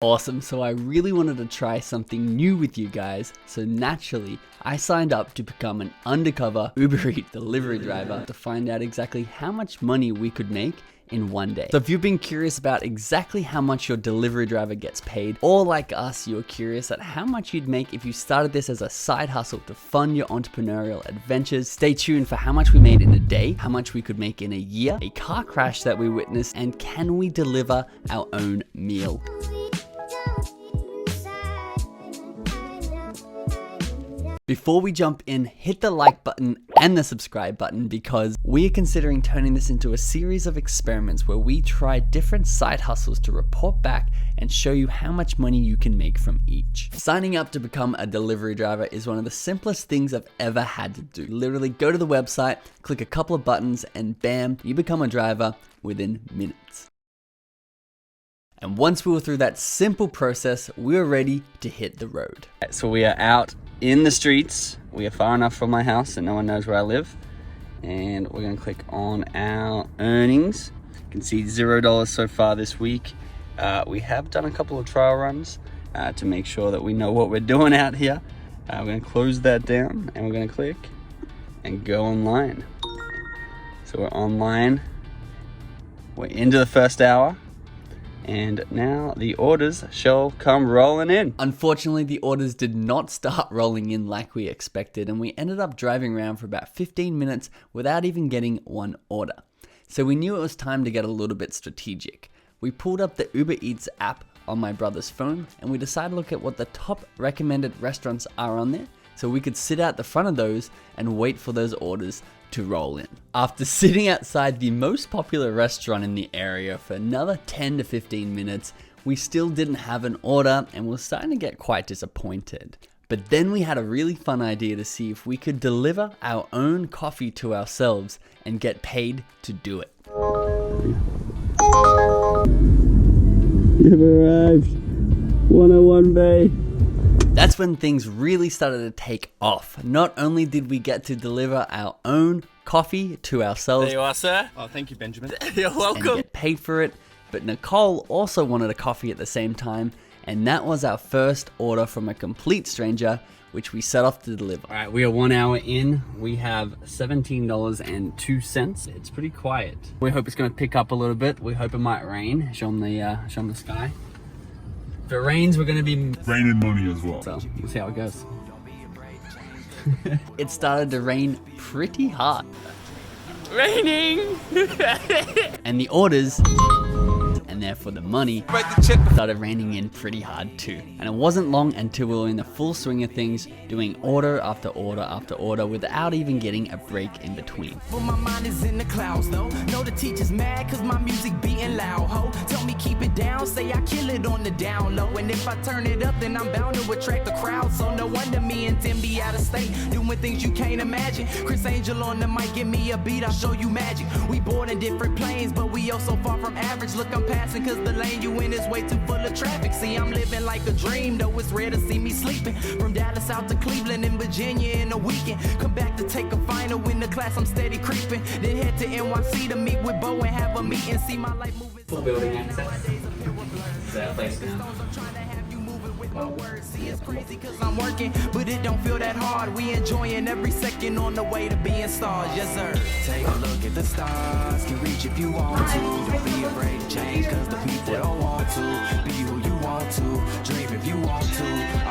Awesome, so I really wanted to try something new with you guys, so naturally, I signed up to become an undercover UberEats delivery driver to find out exactly how much money we could make in one day. So if you've been curious about exactly how much your delivery driver gets paid, or like us, you're curious at how much you'd make if you started this as a side hustle to fund your entrepreneurial adventures, stay tuned for how much we made in a day, how much we could make in a year, a car crash that we witnessed, and can we deliver our own meal? Before we jump in, hit the like button and the subscribe button because we are considering turning this into a series of experiments where we try different side hustles to report back and show you how much money you can make from each. Signing up to become a delivery driver is one of the simplest things I've ever had to do. Literally go to the website, click a couple of buttons, and bam, you become a driver within minutes. And once we were through that simple process, we were ready to hit the road. So we are out in the streets. We are far enough from my house that no one knows where I live. And we're gonna click on our earnings. You can see $0 so far this week. We have done a couple of trial runs to make sure that we know what we're doing out here. We're gonna close that down and we're gonna click and go online. So we're online. We're into the first hour. And now the orders shall come rolling in. Unfortunately, the orders did not start rolling in like we expected, and we ended up driving around for about 15 minutes without even getting one order. So we knew it was time to get a little bit strategic. We pulled up the UberEats app on my brother's phone, and we decided to look at what the top recommended restaurants are on there, so we could sit out the front of those and wait for those orders to roll in. After sitting outside the most popular restaurant in the area for another 10 to 15 minutes, we still didn't have an order and were starting to get quite disappointed. But then we had a really fun idea to see if we could deliver our own coffee to ourselves and get paid to do it. You've arrived, 101 Bay. That's when things really started to take off. Not only did we get to deliver our own coffee to ourselves. There you are, sir. Oh, thank you, Benjamin. You're welcome. And get paid for it, but Nicole also wanted a coffee at the same time, and that was our first order from a complete stranger, which we set off to deliver. All right, we are 1 hour in. We have $17.02. It's pretty quiet. We hope it's gonna pick up a little bit. We hope it might rain. Show them the sky. If it rains, we're gonna be raining money as well. So we'll see how it goes. It started to rain pretty hard. Raining! And the orders, and therefore the money, started raining in pretty hard too. And it wasn't long until we were in the full swing of things, doing order after order after order without even getting a break in between. Well, my mind is in the clouds though. Know the teacher's mad cause my music beating loud, ho. Tell me keep it down, say I kill it on the down low. And if I turn it up, then I'm bound to attract the crowd. So no wonder me and Tim be out of state, doing things you can't imagine. Chris Angel on the mic, give me a beat, I'll show you magic. We born in different planes, but we all so far from average. Look, I'm passing cause the lane you in is way too full of traffic. See, I'm living like a dream, though it's rare to see me sleeping. From Dallas out to Cleveland and Virginia in a weekend. Come back to take a final in the class, I'm steady creeping. Then head to NYC to meet with Bo and have a meeting. See my life moving. Full building access. That place now. My words, see it's crazy cause I'm working, but it don't feel that hard. We enjoying every second on the way to being stars, yes sir. Take a look at the stars, can reach if you want to. Don't be afraid to change cause the people don't want to. Be who you want to, dream if you want to.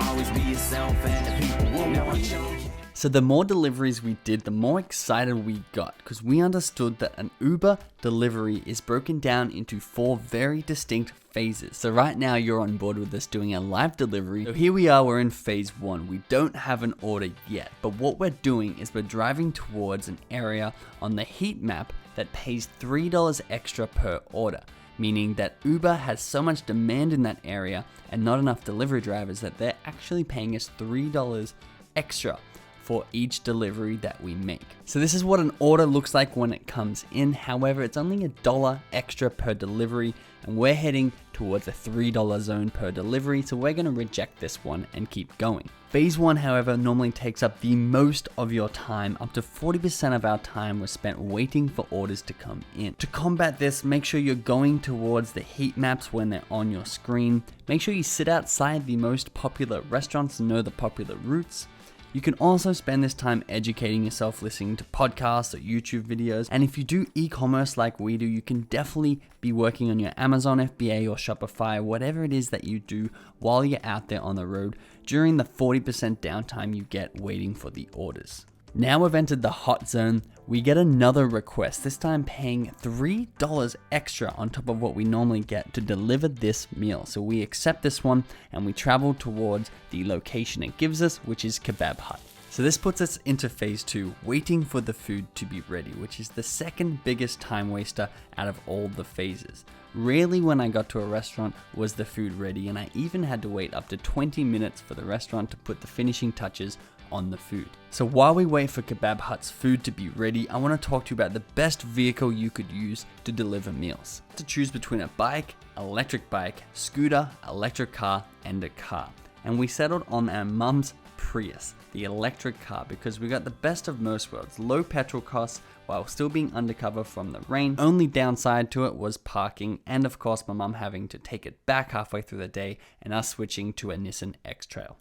Always be yourself and the people will want you. So the more deliveries we did, the more excited we got because we understood that an Uber delivery is broken down into 4 very distinct phases. So right now you're on board with us doing a live delivery. So here we are, we're in phase 1. We don't have an order yet, but what we're doing is we're driving towards an area on the heat map that pays $3 extra per order, meaning that Uber has so much demand in that area and not enough delivery drivers that they're actually paying us $3 extra for each delivery that we make. So this is what an order looks like when it comes in. However, it's only $1 extra per delivery, and we're heading towards the $3 zone per delivery, so we're gonna reject this one and keep going. Phase 1, however, normally takes up the most of your time. Up to 40% of our time was spent waiting for orders to come in. To combat this, make sure you're going towards the heat maps when they're on your screen. Make sure you sit outside the most popular restaurants and know the popular routes. You can also spend this time educating yourself, listening to podcasts or YouTube videos. And if you do e-commerce like we do, you can definitely be working on your Amazon FBA or Shopify, whatever it is that you do while you're out there on the road during the 40% downtime you get waiting for the orders. Now we've entered the hot zone, we get another request, this time paying $3 extra on top of what we normally get to deliver this meal. So we accept this one and we travel towards the location it gives us, which is Kebab Hut. So this puts us into phase 2, waiting for the food to be ready, which is the second biggest time waster out of all the phases. Rarely when I got to a restaurant was the food ready, and I even had to wait up to 20 minutes for the restaurant to put the finishing touches on the food. So while we wait for Kebab Hut's food to be ready, I want to talk to you about the best vehicle you could use to deliver meals. To choose between a bike, electric bike, scooter, electric car, and a car. And we settled on our mum's Prius, the electric car, because we got the best of most worlds. Low petrol costs while still being undercover from the rain. Only downside to it was parking, and of course my mum having to take it back halfway through the day and us switching to a Nissan X-Trail.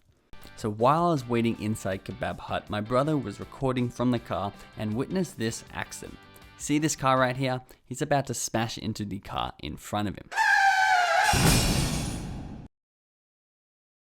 So while I was waiting inside Kebab Hut, my brother was recording from the car and witnessed this accident. See this car right here? He's about to smash into the car in front of him.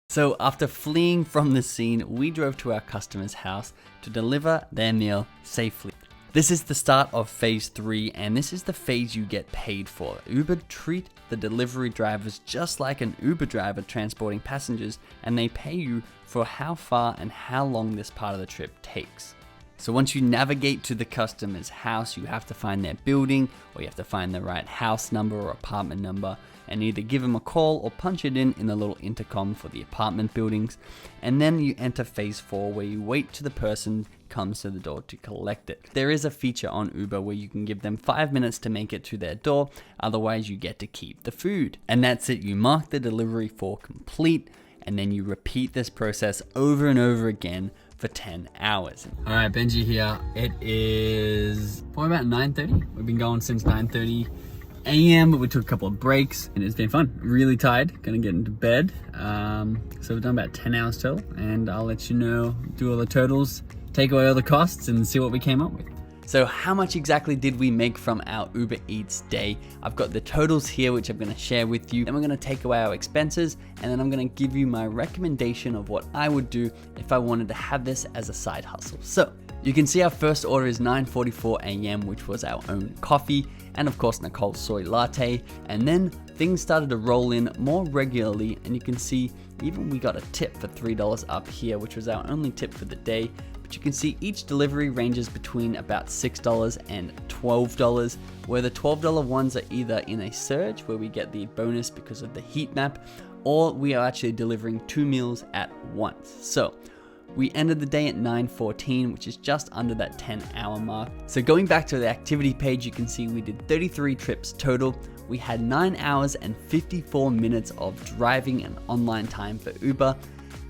So after fleeing from the scene, we drove to our customer's house to deliver their meal safely. This is the start of phase 3, and this is the phase you get paid for. Uber treat the delivery drivers just like an Uber driver transporting passengers, and they pay you for how far and how long this part of the trip takes. So once you navigate to the customer's house, you have to find their building, or you have to find the right house number or apartment number, and either give them a call or punch it in the little intercom for the apartment buildings. And then you enter phase 4, where you wait till the person comes to the door to collect it. There is a feature on Uber where you can give them 5 minutes to make it to their door, otherwise you get to keep the food. And that's it, you mark the delivery for complete, and then you repeat this process over and over again for 10 hours. All right, Benji here. It is probably about 9:30. We've been going since 9:30 a.m., but we took a couple of breaks and it's been fun. Really tired, gonna get into bed. So we've done about 10 hours total, and I'll let you know, do all the totals, take away all the costs, and see what we came up with. So how much exactly did we make from our Uber Eats day? I've got the totals here, which I'm gonna share with you. Then we're gonna take away our expenses, and then I'm gonna give you my recommendation of what I would do if I wanted to have this as a side hustle. So you can see our first order is 9:44 a.m., which was our own coffee, and of course Nicole's soy latte. And then things started to roll in more regularly, and you can see even we got a tip for $3 up here, which was our only tip for the day. But you can see each delivery ranges between about $6 and $12, where the $12 ones are either in a surge, where we get the bonus because of the heat map, or we are actually delivering 2 meals at once. So we ended the day at 9:14, which is just under that 10-hour mark. So going back to the activity page, you can see we did 33 trips total. We had 9 hours and 54 minutes of driving and online time for Uber,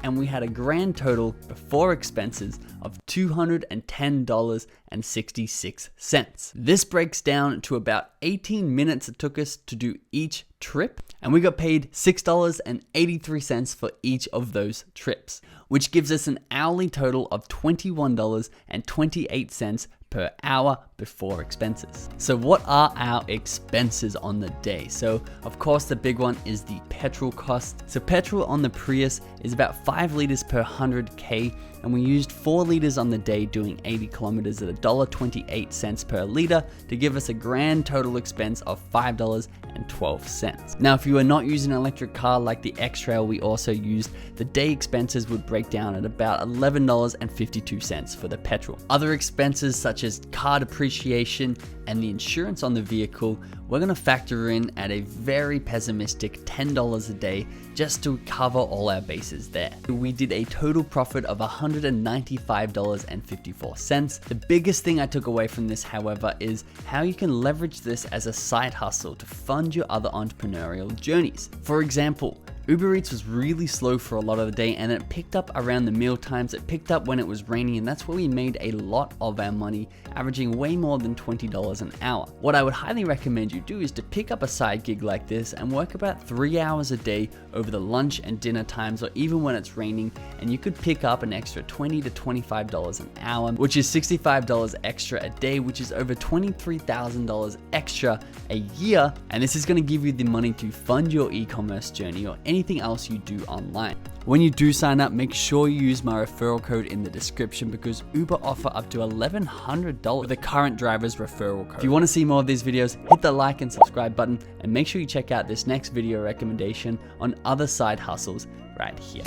and we had a grand total before expenses of $210.66. This breaks down to about 18 minutes it took us to do each trip, and we got paid $6.83 for each of those trips, which gives us an hourly total of $21.28 per hour before expenses. So what are our expenses on the day? So of course the big one is the petrol cost. So petrol on the Prius is about 5 liters per 100K, and we used 4 liters on the day doing 80 kilometers at $1.28 per liter to give us a grand total expense of $5.12. Now, if you are not using an electric car like the X-Trail we also used, the day expenses would break down at about $11.52 for the petrol. Other expenses such such as car depreciation and the insurance on the vehicle, we're going to factor in at a very pessimistic $10 a day just to cover all our bases there. We did a total profit of $195.54. The biggest thing I took away from this, however, is how you can leverage this as a side hustle to fund your other entrepreneurial journeys. For example, UberEats was really slow for a lot of the day, and it picked up around the meal times. It picked up when it was raining, and that's where we made a lot of our money, averaging way more than $20 an hour. What I would highly recommend you do is to pick up a side gig like this and work about 3 hours a day over the lunch and dinner times, or even when it's raining, and you could pick up an extra $20 to $25 an hour, which is $65 extra a day, which is over $23,000 extra a year. And this is going to give you the money to fund your e-commerce journey or anything else you do online. When you do sign up, make sure you use my referral code in the description, because Uber offer up to $1,100 with the current driver's referral code. If you want to see more of these videos, hit the like and subscribe button, and make sure you check out this next video recommendation on other side hustles right here.